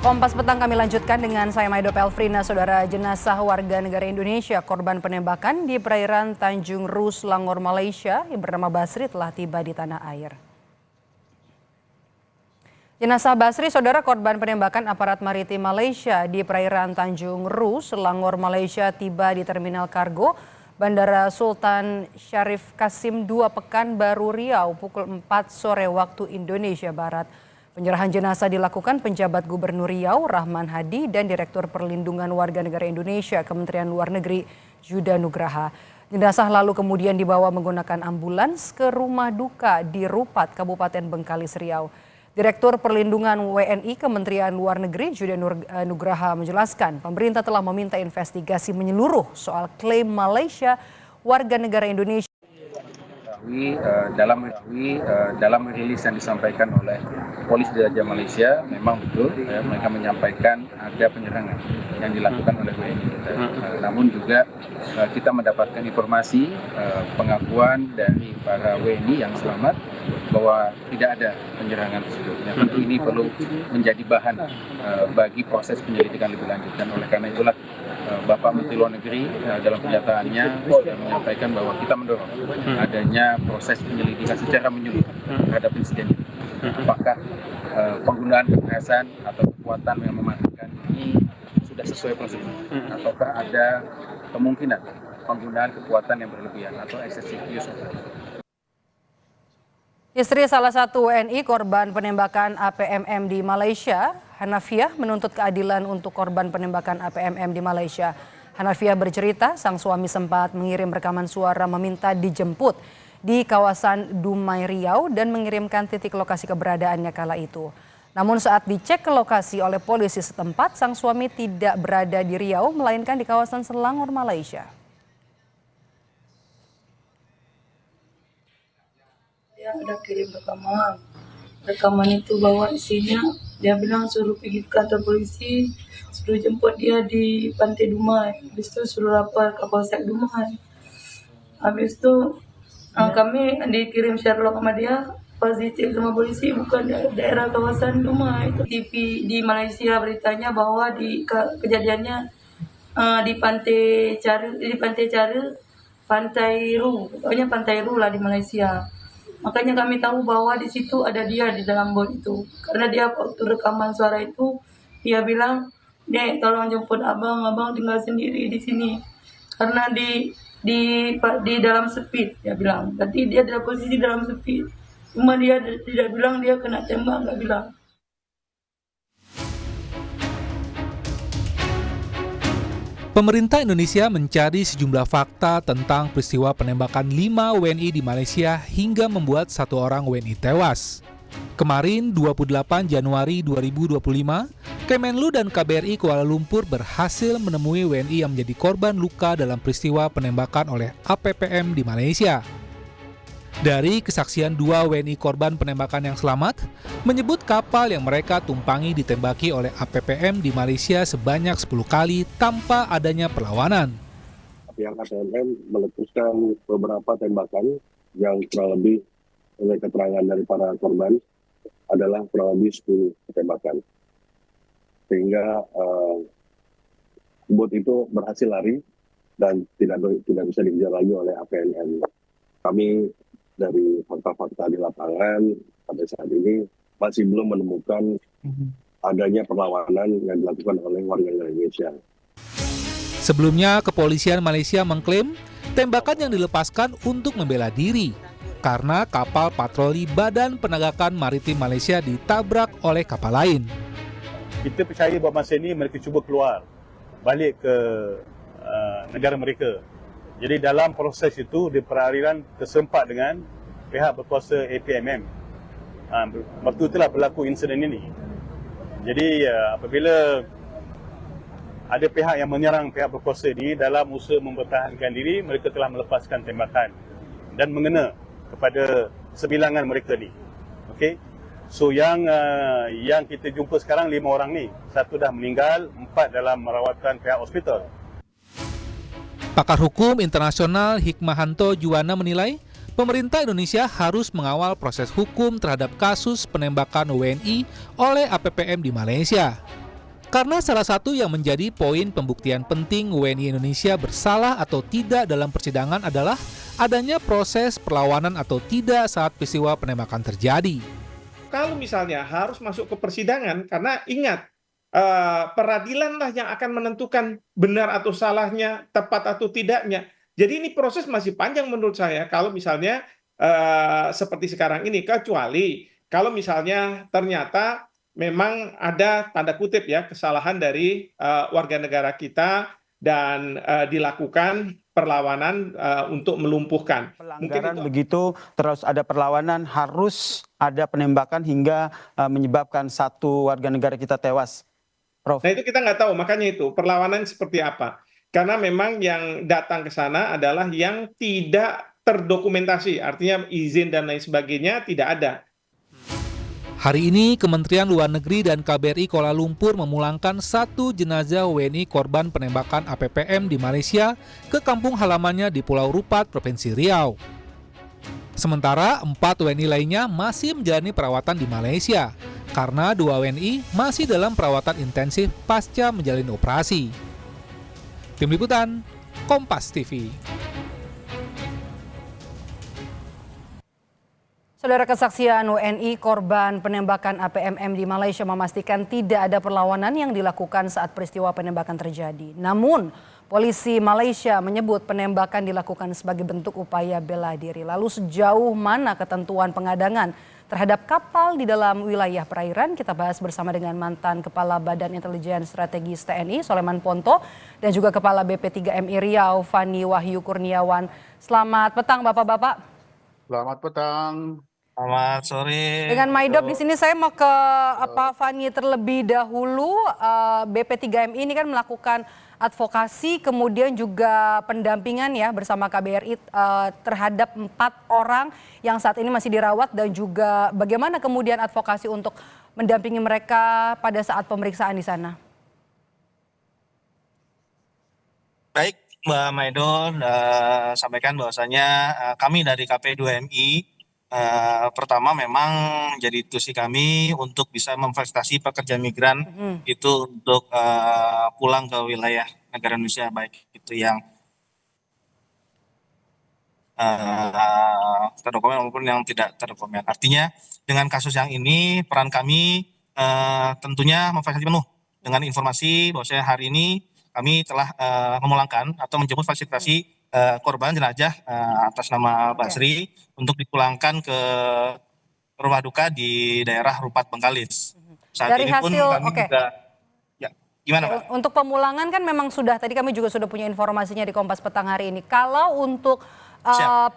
Kompas Petang kami lanjutkan dengan saya Maido Pelfrina. Saudara, jenazah warga negara Indonesia korban penembakan di perairan Tanjung Ru, Selangor, Malaysia yang bernama Basri telah tiba di tanah air. Jenazah Basri, saudara, korban penembakan aparat maritim Malaysia di perairan Tanjung Ru, Selangor, Malaysia tiba di Terminal Kargo Bandara Sultan Syarif Kasim II Pekanbaru Riau pukul 4 sore waktu Indonesia Barat. Penyerahan jenazah dilakukan penjabat Gubernur Riau Rahman Hadi dan Direktur Perlindungan Warga Negara Indonesia Kementerian Luar Negeri Juda Nugraha. Jenazah lalu kemudian dibawa menggunakan ambulans ke rumah duka di Rupat, Kabupaten Bengkalis, Riau. Direktur Perlindungan WNI Kementerian Luar Negeri Juda Nugraha menjelaskan pemerintah telah meminta investigasi menyeluruh soal klaim Malaysia warga negara Indonesia. Dalam rilis yang disampaikan oleh Polisi Raja Malaysia, memang betul mereka menyampaikan ada penyerangan yang dilakukan oleh WNI. Namun juga kita mendapatkan informasi pengakuan dari para WNI yang selamat bahwa tidak ada penyerangan tersebut. Tentu ini perlu menjadi bahan bagi proses penyelidikan lebih lanjut, dan oleh karena itulah Bapak Menteri Luar Negeri dalam pernyataannya sudah menyampaikan bahwa kita mendorong adanya proses penyelidikan secara menyeluruh terhadap insiden ini. Apakah penggunaan kekerasan atau kekuatan yang mematikan ini sudah sesuai prosedur, ataukah ada kemungkinan penggunaan kekuatan yang berlebihan atau excessive use of force. Istri salah satu WNI korban penembakan APMM di Malaysia, Hanafiah, menuntut keadilan untuk korban penembakan APMM di Malaysia. Hanafiah bercerita, sang suami sempat mengirim rekaman suara meminta dijemput di kawasan Dumai, Riau dan mengirimkan titik lokasi keberadaannya kala itu. Namun saat dicek ke lokasi oleh polisi setempat, sang suami tidak berada di Riau, melainkan di kawasan Selangor, Malaysia. Dia ada kirim rekaman itu bahwa isinya dia bilang suruh pergi ke kantor polisi, suruh jemput dia di Pantai Dumai, habis itu suruh lapor ke Polsek Dumai. Habis itu kami dikirim Sherlock sama dia, positif sama polisi bukan daerah kawasan Dumai. TV di Malaysia beritanya bahwa kejadiannya di Pantai Cara, Pantai Ru, pokoknya Pantai Ru lah di Malaysia. Makanya kami tahu bahwa di situ ada dia di dalam bot itu. Karena dia waktu rekaman suara itu, dia bilang, "Dek, tolong jemput abang tinggal sendiri di sini." Karena di dalam speed, dia bilang. Berarti dia dalam posisi dalam speed. Cuma dia tidak bilang dia kena tembak, nggak bilang. Pemerintah Indonesia mencari sejumlah fakta tentang peristiwa penembakan 5 WNI di Malaysia hingga membuat 1 orang WNI tewas. Kemarin 28 Januari 2025, Kemenlu dan KBRI Kuala Lumpur berhasil menemui WNI yang menjadi korban luka dalam peristiwa penembakan oleh APPM di Malaysia. Dari kesaksian 2 WNI korban penembakan yang selamat, menyebut kapal yang mereka tumpangi ditembaki oleh APPM di Malaysia sebanyak 10 kali tanpa adanya perlawanan. Pihak APPM meletuskan beberapa tembakan yang kurang lebih oleh keterangan dari para korban adalah kurang lebih 10 tembakan. Sehingga bot itu berhasil lari dan tidak bisa dikejar lagi oleh APPM. Kami dari fakta-fakta di lapangan pada saat ini masih belum menemukan adanya perlawanan yang dilakukan oleh warga negara Indonesia. Sebelumnya, kepolisian Malaysia mengklaim tembakan yang dilepaskan untuk membela diri karena kapal patroli Badan Penegakan Maritim Malaysia ditabrak oleh kapal lain. Kita percaya bahawa masa ini mereka cuba keluar balik ke negara mereka. Jadi dalam proses itu di perairan tersempat dengan pihak berkuasa APMM. Waktu itulah berlaku insiden ini. Jadi apabila ada pihak yang menyerang pihak berkuasa ini dalam usaha mempertahankan diri, mereka telah melepaskan tembakan dan mengena kepada sebilangan mereka ni. Okey. So yang kita jumpa sekarang 5 orang ni, 1 dah meninggal, 4 dalam rawatan pihak hospital. Pakar hukum internasional Hikmahanto Juwana menilai pemerintah Indonesia harus mengawal proses hukum terhadap kasus penembakan WNI oleh APPM di Malaysia. Karena salah satu yang menjadi poin pembuktian penting WNI Indonesia bersalah atau tidak dalam persidangan adalah adanya proses perlawanan atau tidak saat peristiwa penembakan terjadi. Kalau misalnya harus masuk ke persidangan, karena ingat, peradilanlah yang akan menentukan benar atau salahnya, tepat atau tidaknya. Jadi ini proses masih panjang menurut saya kalau misalnya seperti sekarang ini, kecuali kalau misalnya ternyata memang ada tanda kutip ya kesalahan dari warga negara kita dan dilakukan perlawanan untuk melumpuhkan. Pelanggaran begitu, terus ada perlawanan, harus ada penembakan hingga menyebabkan satu warga negara kita tewas, Prof. Nah itu kita nggak tahu, makanya itu perlawanan seperti apa. Karena memang yang datang ke sana adalah yang tidak terdokumentasi, artinya izin dan lain sebagainya tidak ada. Hari ini, Kementerian Luar Negeri dan KBRI Kuala Lumpur memulangkan 1 jenazah WNI korban penembakan APPM di Malaysia ke kampung halamannya di Pulau Rupat, Provinsi Riau. Sementara 4 WNI lainnya masih menjalani perawatan di Malaysia, karena 2 WNI masih dalam perawatan intensif pasca menjalani operasi. Tim Liputan, Kompas TV. Saudara, kesaksian WNI korban penembakan APMM di Malaysia memastikan tidak ada perlawanan yang dilakukan saat peristiwa penembakan terjadi. Namun, polisi Malaysia menyebut penembakan dilakukan sebagai bentuk upaya bela diri. Lalu sejauh mana ketentuan pengadangan terhadap kapal di dalam wilayah perairan? Kita bahas bersama dengan mantan Kepala Badan Intelijen Strategis TNI, Soleman Ponto, dan juga Kepala BP3MI Riau, Fani Wahyu Kurniawan. Selamat petang, Bapak-Bapak. Selamat petang. Selamat sore. Dengan Maidop di sini saya mau ke Fani terlebih dahulu. BP3MI ini kan melakukan advokasi kemudian juga pendampingan ya bersama KBRI terhadap 4 orang yang saat ini masih dirawat, dan juga bagaimana kemudian advokasi untuk mendampingi mereka pada saat pemeriksaan di sana. Baik, Mbak Maidon, sampaikan bahwasanya kami dari KP2MI pertama memang jadi tusi kami untuk bisa memfasilitasi pekerja migran itu untuk pulang ke wilayah negara Indonesia, baik itu yang terdokumen maupun yang tidak terdokumen. Artinya dengan kasus yang ini peran kami tentunya memfasilitasi penuh dengan informasi bahwasanya hari ini kami telah memulangkan atau menjemput fasilitasi korban jenazah atas nama Basri untuk dipulangkan ke rumah duka di daerah Rupat Bengkalis. Saat Dari ini pun hasil, kami juga, ya gimana Pak? Untuk pemulangan kan memang sudah, tadi kami juga sudah punya informasinya di Kompas Petang hari ini. Kalau untuk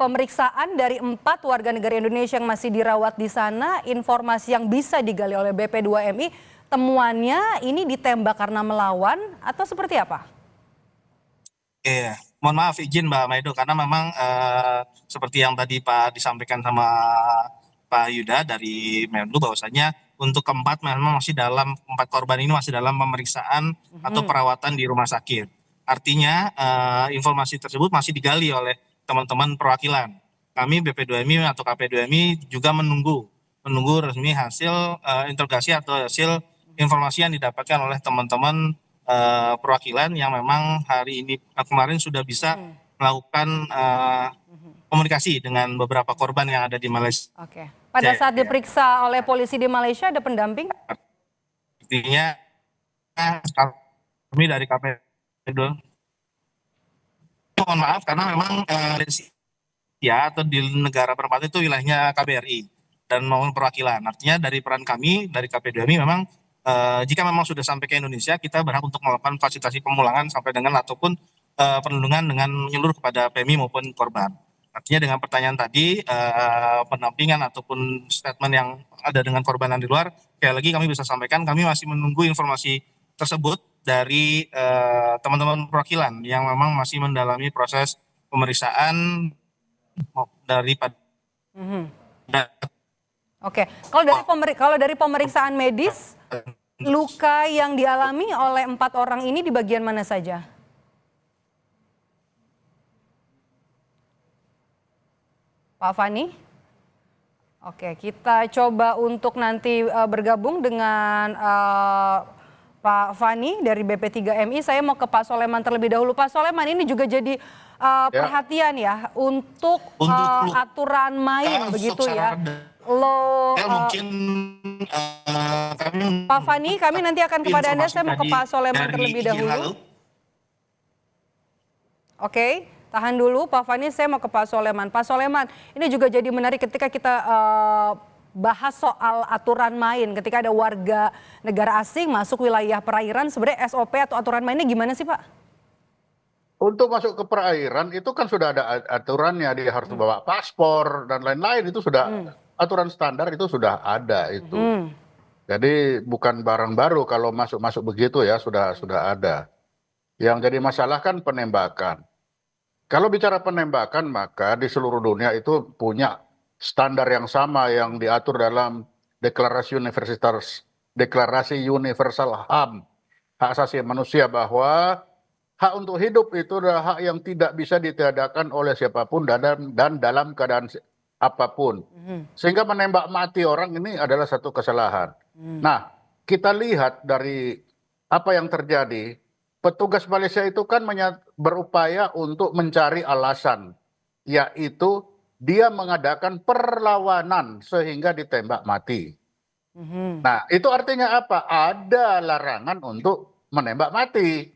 pemeriksaan dari 4 warga negara Indonesia yang masih dirawat di sana, informasi yang bisa digali oleh BP2MI, temuannya ini ditembak karena melawan atau seperti apa? Iya, mohon maaf izin Mbak Maido, karena memang seperti yang tadi Pak disampaikan sama Pak Yuda dari Menlu bahwasanya untuk keempat memang masih dalam 4 korban ini masih dalam pemeriksaan atau perawatan di rumah sakit. Artinya informasi tersebut masih digali oleh teman-teman perwakilan. Kami BP2MI atau KP2MI juga menunggu resmi hasil interogasi atau hasil informasi yang didapatkan oleh teman-teman perwakilan yang memang hari ini kemarin sudah bisa melakukan komunikasi dengan beberapa korban yang ada di Malaysia. Oke. Pada saat diperiksa oleh polisi di Malaysia ada pendamping? Artinya kami dari KP2, mohon maaf karena memang ya atau di negara perempat itu wilayahnya KBRI dan maupun perwakilan. Artinya dari peran kami dari KP2MI memang jika memang sudah sampai ke Indonesia, kita berhak untuk melakukan fasilitasi pemulangan sampai dengan ataupun perlindungan dengan menyeluruh kepada PMI maupun korban. Artinya dengan pertanyaan tadi, pendampingan ataupun statement yang ada dengan korban yang di luar, sekali lagi kami bisa sampaikan, kami masih menunggu informasi tersebut dari teman-teman perwakilan yang memang masih mendalami proses pemeriksaan daripada. Oke, kalau dari pemeriksaan medis, luka yang dialami oleh 4 orang ini di bagian mana saja? Pak Fani? Oke, kita coba untuk nanti bergabung dengan Pak Fani dari BP3MI. Saya mau ke Pak Soleman terlebih dahulu. Pak Soleman, ini juga jadi perhatian ya untuk aturan main begitu ya. Mungkin Pak Fani, kami nanti akan kepada Anda. Saya mau ke Pak Soleman terlebih dahulu. Oke, tahan dulu Pak Fani, saya mau ke Pak Soleman. Pak Soleman, ini juga jadi menarik ketika kita bahas soal aturan main. Ketika ada warga negara asing masuk wilayah perairan, sebenarnya SOP atau aturan mainnya gimana sih Pak? Untuk masuk ke perairan itu kan sudah ada aturannya, dia harus bawa paspor dan lain-lain, itu sudah aturan standar, itu sudah ada itu. Jadi bukan barang baru kalau masuk begitu ya, sudah ada. Yang jadi masalah kan penembakan. Kalau bicara penembakan, maka di seluruh dunia itu punya standar yang sama yang diatur dalam Deklarasi Universal HAM, hak asasi manusia, bahwa hak untuk hidup itu adalah hak yang tidak bisa ditiadakan oleh siapapun dan dalam keadaan apapun. Sehingga menembak mati orang ini adalah satu kesalahan. Nah, kita lihat dari apa yang terjadi, petugas Malaysia itu kan berupaya untuk mencari alasan, yaitu dia mengadakan perlawanan sehingga ditembak mati. Nah, itu artinya apa? Ada larangan untuk menembak mati.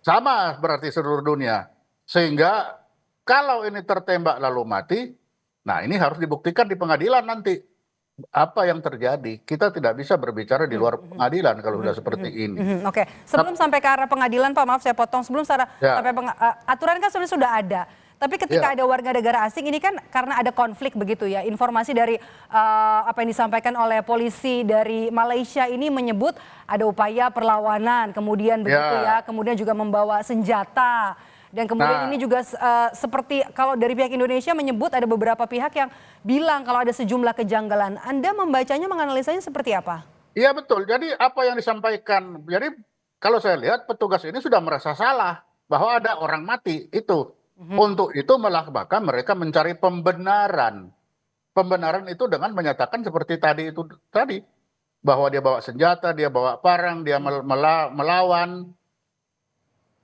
Sama berarti seluruh dunia. Sehingga kalau ini tertembak lalu mati, nah ini harus dibuktikan di pengadilan nanti. Apa yang terjadi? Kita tidak bisa berbicara di luar pengadilan kalau sudah seperti ini. Oke, sebelum sampai ke arah pengadilan Pak, maaf saya potong, sebelum sampai aturan kan sebenarnya sudah ada. Tapi ketika ada warga negara asing ini kan karena ada konflik begitu ya. Informasi dari apa yang disampaikan oleh polisi dari Malaysia ini menyebut ada upaya perlawanan, kemudian begitu ya, kemudian juga membawa senjata. Dan kemudian ini juga seperti kalau dari pihak Indonesia menyebut ada beberapa pihak yang bilang kalau ada sejumlah kejanggalan. Anda membacanya, menganalisanya seperti apa? Iya betul, jadi apa yang disampaikan, jadi kalau saya lihat petugas ini sudah merasa salah bahwa ada orang mati itu. Untuk itu maka mereka mencari pembenaran. Pembenaran itu dengan menyatakan seperti tadi bahwa dia bawa senjata, dia bawa parang, dia melawan.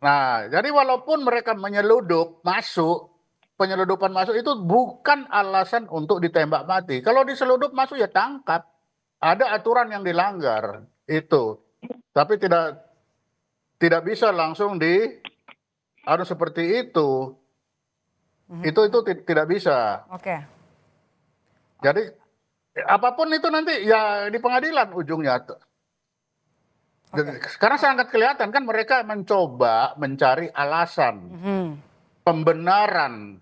Nah, jadi walaupun mereka penyeludupan masuk itu bukan alasan untuk ditembak mati. Kalau diseludup masuk ya tangkap. Ada aturan yang dilanggar itu. Tapi tidak bisa langsung harus seperti itu. Itu tidak bisa. Oke. Jadi apapun itu nanti ya di pengadilan ujungnya. Sekarang sangat kelihatan kan mereka mencoba mencari alasan, pembenaran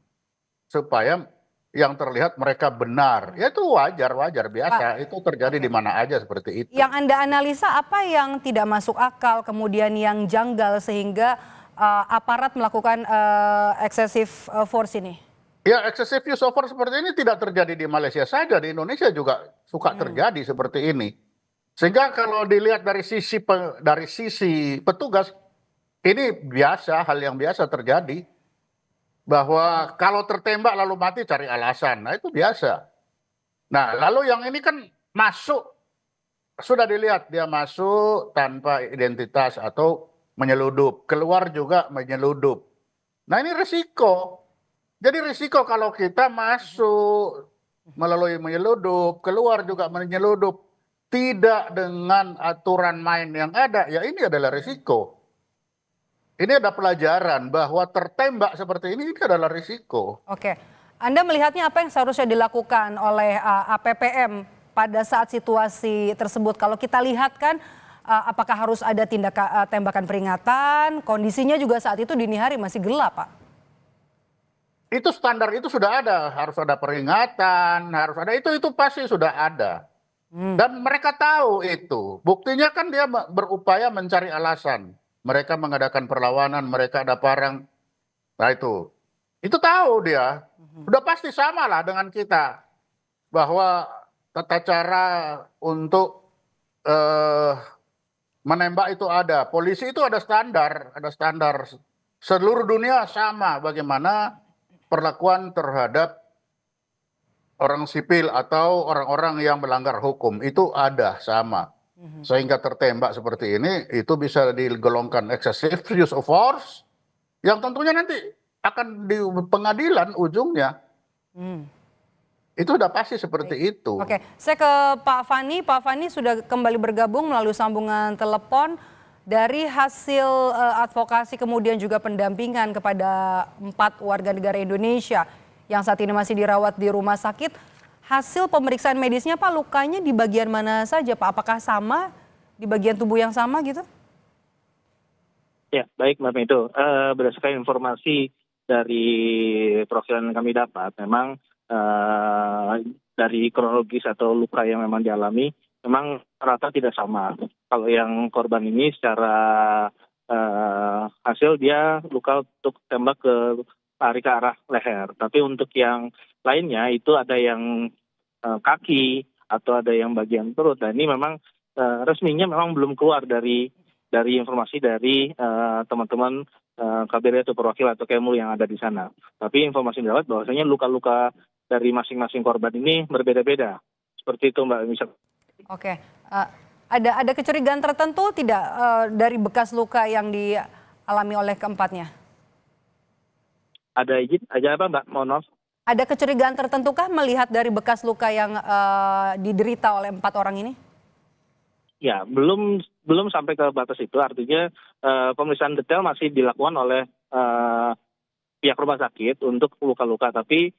supaya yang terlihat mereka benar. Ya itu wajar biasa. Itu terjadi di mana aja seperti itu. Yang Anda analisa apa yang tidak masuk akal, kemudian yang janggal sehingga aparat melakukan excessive force ini? Ya, excessive use of force seperti ini tidak terjadi di Malaysia saja, di Indonesia juga suka terjadi seperti ini. Sehingga kalau dilihat dari sisi petugas, ini hal yang biasa terjadi. Bahwa kalau tertembak lalu mati cari alasan, nah itu biasa. Nah, lalu yang ini kan masuk, sudah dilihat dia masuk tanpa identitas atau menyeludup, keluar juga menyeludup. Nah ini risiko. Jadi risiko kalau kita masuk melalui menyeludup, keluar juga menyeludup, tidak dengan aturan main yang ada, ya ini adalah risiko. Ini ada pelajaran bahwa tertembak seperti ini adalah risiko. Oke, Anda melihatnya apa yang seharusnya dilakukan oleh APPM pada saat situasi tersebut? Kalau kita lihat kan, apakah harus ada tindakan tembakan peringatan? Kondisinya juga saat itu dini hari masih gelap, Pak. Itu standar itu sudah ada, harus ada peringatan, harus ada itu pasti sudah ada. Dan mereka tahu itu. Buktinya kan dia berupaya mencari alasan. Mereka mengadakan perlawanan, mereka ada parang. Nah itu tahu dia. Sudah pasti sama lah dengan kita. Bahwa tata cara untuk menembak itu ada. Polisi itu ada standar. Seluruh dunia sama bagaimana perlakuan terhadap orang sipil atau orang-orang yang melanggar hukum. Itu ada sama. sehingga tertembak seperti ini, itu bisa digolongkan excessive use of force, yang tentunya nanti akan di pengadilan ujungnya. Itu udah pasti seperti itu. Oke, saya ke Pak Fani. Pak Fani sudah kembali bergabung melalui sambungan telepon. Dari hasil advokasi kemudian juga pendampingan kepada 4 warga negara Indonesia yang saat ini masih dirawat di rumah sakit, hasil pemeriksaan medisnya Pak, lukanya di bagian mana saja Pak? Apakah sama di bagian tubuh yang sama gitu? Ya, baik Mbak Medo. Berdasarkan informasi dari perwakilan yang kami dapat, memang dari kronologis atau luka yang memang dialami, memang rata tidak sama. Kalau yang korban ini secara hasil dia luka untuk tembak lari ke arah leher. Tapi untuk yang lainnya itu ada yang kaki atau ada yang bagian perut. Dan ini memang resminya memang belum keluar dari informasi dari teman-teman KBRI atau perwakilan atau Kemlu yang ada di sana. Tapi informasi yang didapat bahwasanya luka-luka dari masing-masing korban ini berbeda-beda. Seperti itu Mbak Misal. Oke, ada kecurigaan tertentu tidak dari bekas luka yang dialami oleh keempatnya? Ada izin aja apa Mbak? Mohon maaf. Ada kecurigaan tertentukah melihat dari bekas luka yang diderita oleh 4 orang ini? Ya, belum sampai ke batas itu. Artinya pemeriksaan detail masih dilakukan oleh pihak rumah sakit untuk luka-luka. Tapi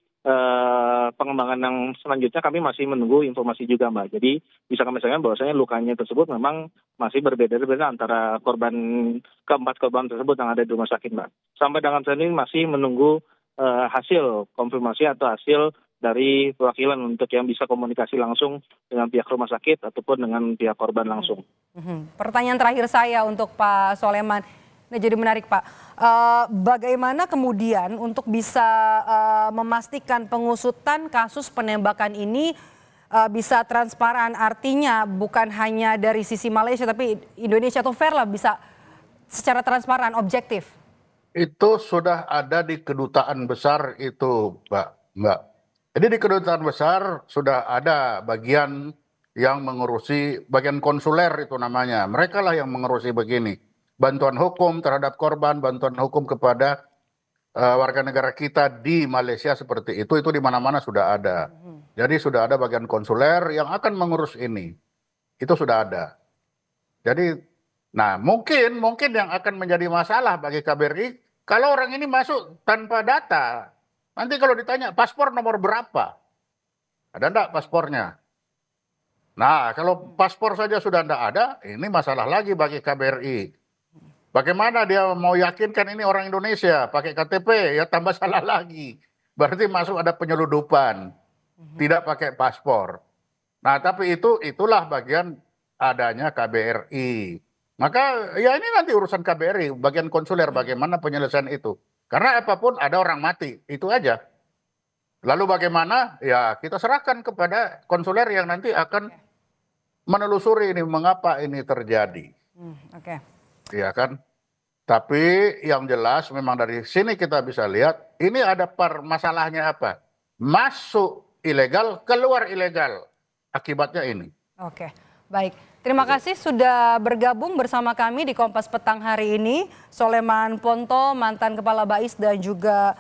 pengembangan yang selanjutnya kami masih menunggu informasi juga Mbak. Jadi bisa kami sampaikan bahwasanya lukanya tersebut memang masih berbeda-beda antara keempat korban tersebut yang ada di rumah sakit Mbak. Sampai dengan saat ini masih menunggu hasil konfirmasi atau hasil dari perwakilan untuk yang bisa komunikasi langsung dengan pihak rumah sakit ataupun dengan pihak korban langsung. Pertanyaan terakhir saya untuk Pak Soleman. Nah, jadi menarik Pak, bagaimana kemudian untuk bisa memastikan pengusutan kasus penembakan ini bisa transparan, artinya bukan hanya dari sisi Malaysia tapi Indonesia atau fair lah, bisa secara transparan, objektif? Itu sudah ada di kedutaan besar itu Mbak. Jadi di kedutaan besar sudah ada bagian yang mengurusi, bagian konsuler itu namanya. Mereka lah yang mengurusi begini. Bantuan hukum terhadap korban, bantuan hukum kepada warga negara kita di Malaysia seperti itu di mana-mana sudah ada. Jadi sudah ada bagian konsuler yang akan mengurus ini. Itu sudah ada. Jadi, nah mungkin yang akan menjadi masalah bagi KBRI, kalau orang ini masuk tanpa data, nanti kalau ditanya paspor nomor berapa, ada enggak paspornya? Nah kalau paspor saja sudah enggak ada, ini masalah lagi bagi KBRI. Bagaimana dia mau yakinkan ini orang Indonesia pakai KTP, ya tambah salah lagi. Berarti masuk ada penyeludupan, tidak pakai paspor. Nah tapi itulah bagian adanya KBRI. Maka ya ini nanti urusan KBRI, bagian konsuler bagaimana penyelesaian itu. Karena apapun ada orang mati, itu aja. Lalu bagaimana? Ya kita serahkan kepada konsuler yang nanti akan menelusuri ini mengapa ini terjadi. Oke. Iya kan? Tapi yang jelas memang dari sini kita bisa lihat ini ada masalahnya apa? Masuk ilegal, keluar ilegal. Akibatnya ini. Oke, baik. Terima kasih sudah bergabung bersama kami di Kompas Petang hari ini. Soleman Ponto, mantan Kepala BAIS, dan juga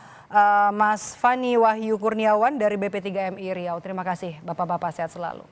Mas Fani Wahyu Kurniawan dari BP3MI Riau. Terima kasih Bapak-Bapak, sehat selalu.